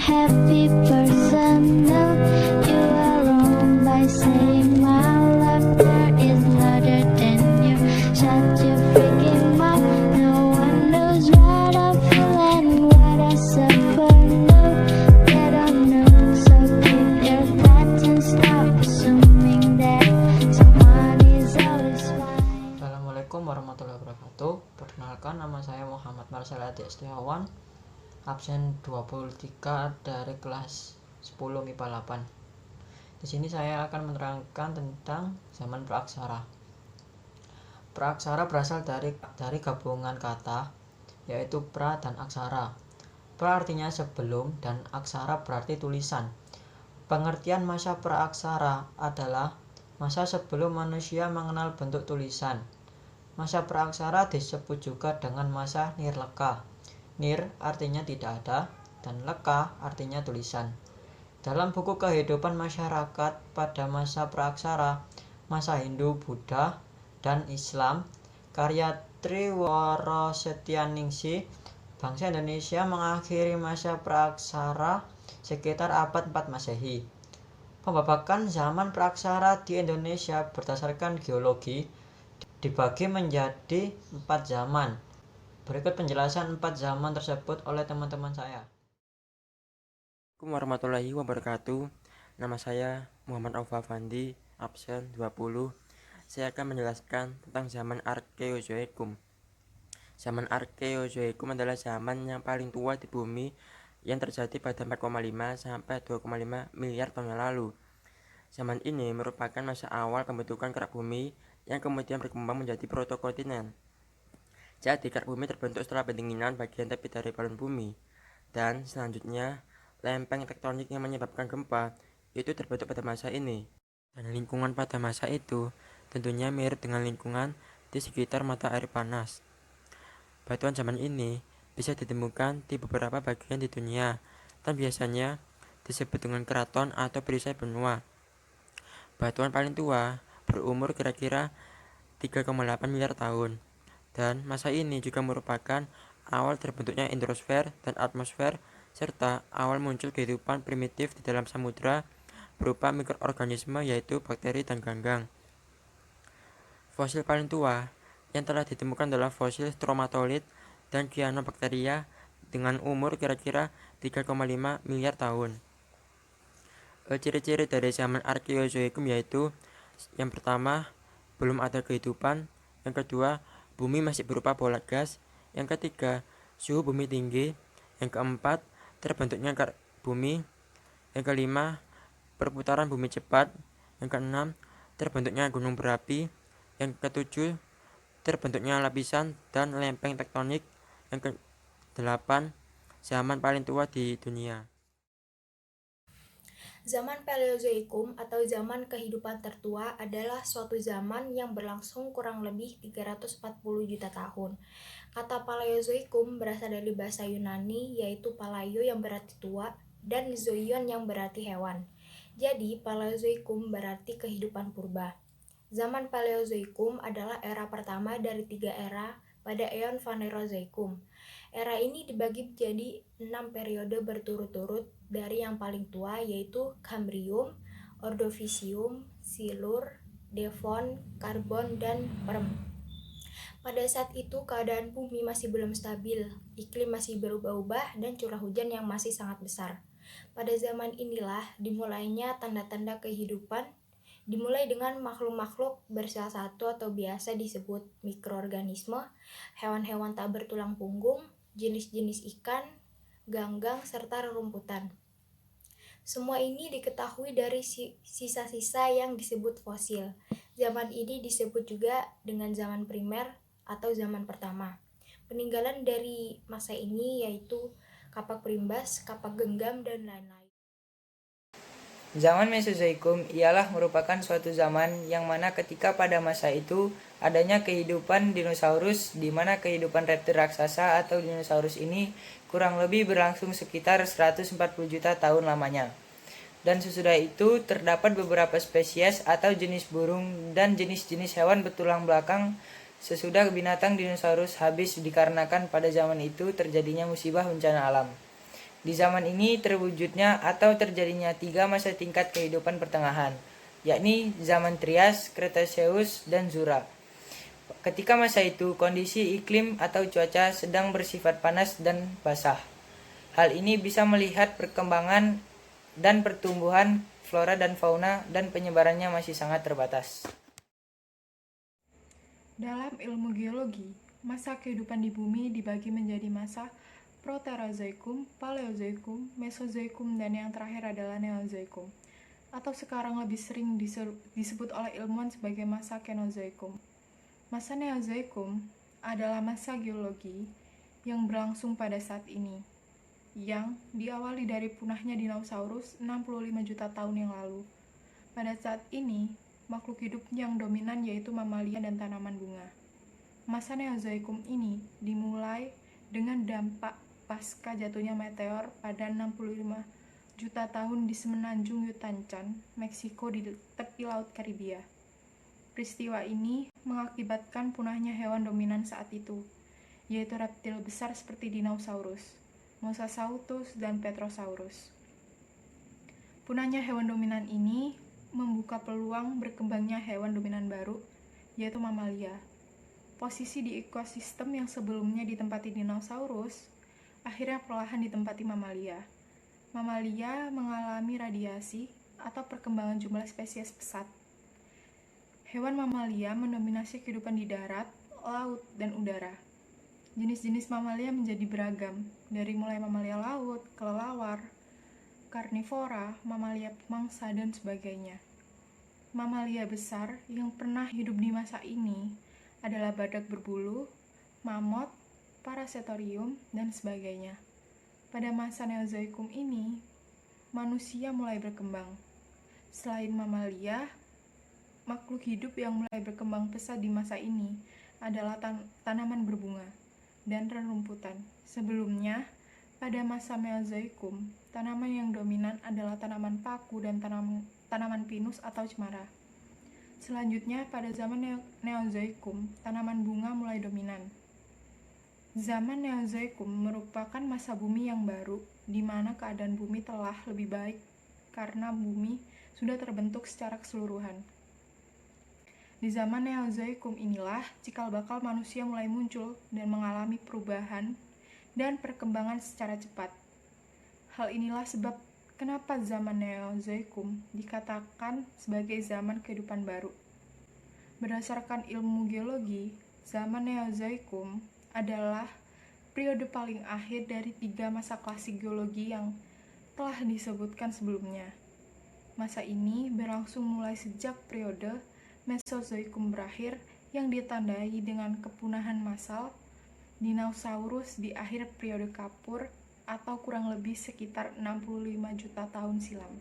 happy person. No, you are wrong by saying my laughter is louder than you. Shut your freaking mouth. No one knows what I feel and what I suffer. No, they don't know. So keep your thoughts and stop assuming that someone is always fine. Assalamualaikum warahmatullahi wabarakatuh. Perkenalkan, nama saya Muhammad Marcel Adi Setiawan, absen 23 dari kelas 10 MIPA 8. Di sini saya akan menerangkan tentang zaman praaksara. Praaksara berasal dari gabungan kata, yaitu pra dan aksara. Pra artinya sebelum dan aksara berarti tulisan. Pengertian masa praaksara adalah masa sebelum manusia mengenal bentuk tulisan. Masa praaksara disebut juga dengan masa nirleka. Nir artinya tidak ada dan leka artinya tulisan. Dalam buku kehidupan masyarakat pada masa praaksara, masa Hindu, Buddha, dan Islam, karya Triworo Setyaningsih, bangsa Indonesia mengakhiri masa praaksara sekitar abad 4 Masehi. Pembabakan zaman praaksara di Indonesia berdasarkan geologi dibagi menjadi 4 zaman. Berikut penjelasan 4 zaman tersebut oleh teman-teman saya. Assalamualaikum warahmatullahi wabarakatuh. Nama saya Muhammad Aufa Fandi, absen 20. Saya akan menjelaskan tentang zaman Arkeozoikum. Zaman Arkeozoikum adalah zaman yang paling tua di bumi yang terjadi pada 4,5 sampai 2,5 miliar tahun yang lalu. Zaman ini merupakan masa awal pembentukan kerak bumi yang kemudian berkembang menjadi protokontinen. Jadi kerak bumi terbentuk setelah pendinginan bagian tepi dari balon bumi, dan selanjutnya lempeng tektonik yang menyebabkan gempa itu terbentuk pada masa ini. Dan lingkungan pada masa itu tentunya mirip dengan lingkungan di sekitar mata air panas. Batuan zaman ini bisa ditemukan di beberapa bagian di dunia dan biasanya disebut dengan keraton atau perisai benua. Batuan paling tua berumur kira-kira 3,8 miliar tahun, dan masa ini juga merupakan awal terbentuknya hidrosfer dan atmosfer serta awal muncul kehidupan primitif di dalam samudra berupa mikroorganisme yaitu bakteri dan ganggang. Fosil paling tua yang telah ditemukan adalah fosil stromatolith dan cyanobacteria dengan umur kira-kira 3,5 miliar tahun. Ciri-ciri dari zaman Arkeozoikum yaitu yang pertama, belum ada kehidupan. Yang kedua, bumi masih berupa bola gas. Yang ketiga, suhu bumi tinggi. Yang keempat, terbentuknya kerak bumi. Yang kelima, perputaran bumi cepat. Yang keenam, terbentuknya gunung berapi. Yang ketujuh, terbentuknya lapisan dan lempeng tektonik. Yang kedelapan, zaman paling tua di dunia. Zaman Paleozoikum atau zaman kehidupan tertua adalah suatu zaman yang berlangsung kurang lebih 340 juta tahun. Kata Paleozoikum berasal dari bahasa Yunani yaitu palaio yang berarti tua dan zoion yang berarti hewan. Jadi Paleozoikum berarti kehidupan purba. Zaman Paleozoikum adalah era pertama dari 3 era pada eon Phanerozoikum. Era ini dibagi menjadi 6 periode berturut-turut dari yang paling tua yaitu Kambrium, Ordovisium, Silur, Devon, Karbon, dan Perm. Pada saat itu keadaan bumi masih belum stabil, iklim masih berubah-ubah dan curah hujan yang masih sangat besar. Pada zaman inilah dimulainya tanda-tanda kehidupan, dimulai dengan makhluk-makhluk bersel satu atau biasa disebut mikroorganisme, hewan-hewan tak bertulang punggung, jenis-jenis ikan, ganggang, serta rerumputan. Semua ini diketahui dari sisa-sisa yang disebut fosil. Zaman ini disebut juga dengan zaman primer atau zaman pertama. Peninggalan dari masa ini yaitu kapak primbas, kapak genggam, dan lain-lain. Zaman Mesozoikum ialah merupakan suatu zaman yang mana ketika pada masa itu adanya kehidupan dinosaurus di mana kehidupan reptil raksasa atau dinosaurus ini kurang lebih berlangsung sekitar 140 juta tahun lamanya. Dan sesudah itu terdapat beberapa spesies atau jenis burung dan jenis-jenis hewan bertulang belakang sesudah binatang dinosaurus habis dikarenakan pada zaman itu terjadinya musibah bencana alam. Di zaman ini terwujudnya atau terjadinya 3 masa tingkat kehidupan pertengahan, yakni zaman Trias, Cretaceous, dan Jura. Ketika masa itu, kondisi iklim atau cuaca sedang bersifat panas dan basah. Hal ini bisa melihat perkembangan dan pertumbuhan flora dan fauna dan penyebarannya masih sangat terbatas. Dalam ilmu geologi, masa kehidupan di bumi dibagi menjadi masa Proterozoikum, Paleozoikum, Mesozoikum, dan yang terakhir adalah Neozoikum, atau sekarang lebih sering disebut oleh ilmuwan sebagai masa Kenozoikum. Masa Neozoikum adalah masa geologi yang berlangsung pada saat ini, yang diawali dari punahnya dinosaurus 65 juta tahun yang lalu. Pada saat ini, makhluk hidup yang dominan yaitu mamalia dan tanaman bunga. Masa Neozoikum ini dimulai dengan dampak pasca jatuhnya meteor pada 65 juta tahun di semenanjung Yucatan, Meksiko di tepi Laut Karibia. Peristiwa ini mengakibatkan punahnya hewan dominan saat itu, yaitu reptil besar seperti dinosaurus, Mosasaurus, dan Petrosaurus. Punahnya hewan dominan ini membuka peluang berkembangnya hewan dominan baru, yaitu mamalia. Posisi di ekosistem yang sebelumnya ditempati dinosaurus, akhirnya perlahan ditempati mamalia. Mamalia mengalami radiasi atau perkembangan jumlah spesies pesat. Hewan mamalia mendominasi kehidupan di darat, laut, dan udara. Jenis-jenis mamalia menjadi beragam, dari mulai mamalia laut, kelelawar, karnivora, mamalia pemangsa, dan sebagainya. Mamalia besar yang pernah hidup di masa ini adalah badak berbulu, mamut, Parasitoриum, dan sebagainya. Pada masa Neozoikum ini, manusia mulai berkembang. Selain mamalia, makhluk hidup yang mulai berkembang pesat di masa ini adalah tanaman berbunga dan rerumputan. Sebelumnya, pada masa Mesozoikum, tanaman yang dominan adalah tanaman paku dan tanaman pinus atau cemara. Selanjutnya, pada zaman Neozoikum, tanaman bunga mulai dominan. Zaman Neozoikum merupakan masa bumi yang baru, di mana keadaan bumi telah lebih baik karena bumi sudah terbentuk secara keseluruhan. Di zaman Neozoikum inilah cikal bakal manusia mulai muncul dan mengalami perubahan dan perkembangan secara cepat. Hal inilah sebab kenapa zaman Neozoikum dikatakan sebagai zaman kehidupan baru. Berdasarkan ilmu geologi, zaman Neozoikum adalah periode paling akhir dari 3 masa klasik geologi yang telah disebutkan sebelumnya. Masa ini berlangsung mulai sejak periode Mesozoikum berakhir yang ditandai dengan kepunahan massal dinosaurus di akhir periode Kapur atau kurang lebih sekitar 65 juta tahun silam.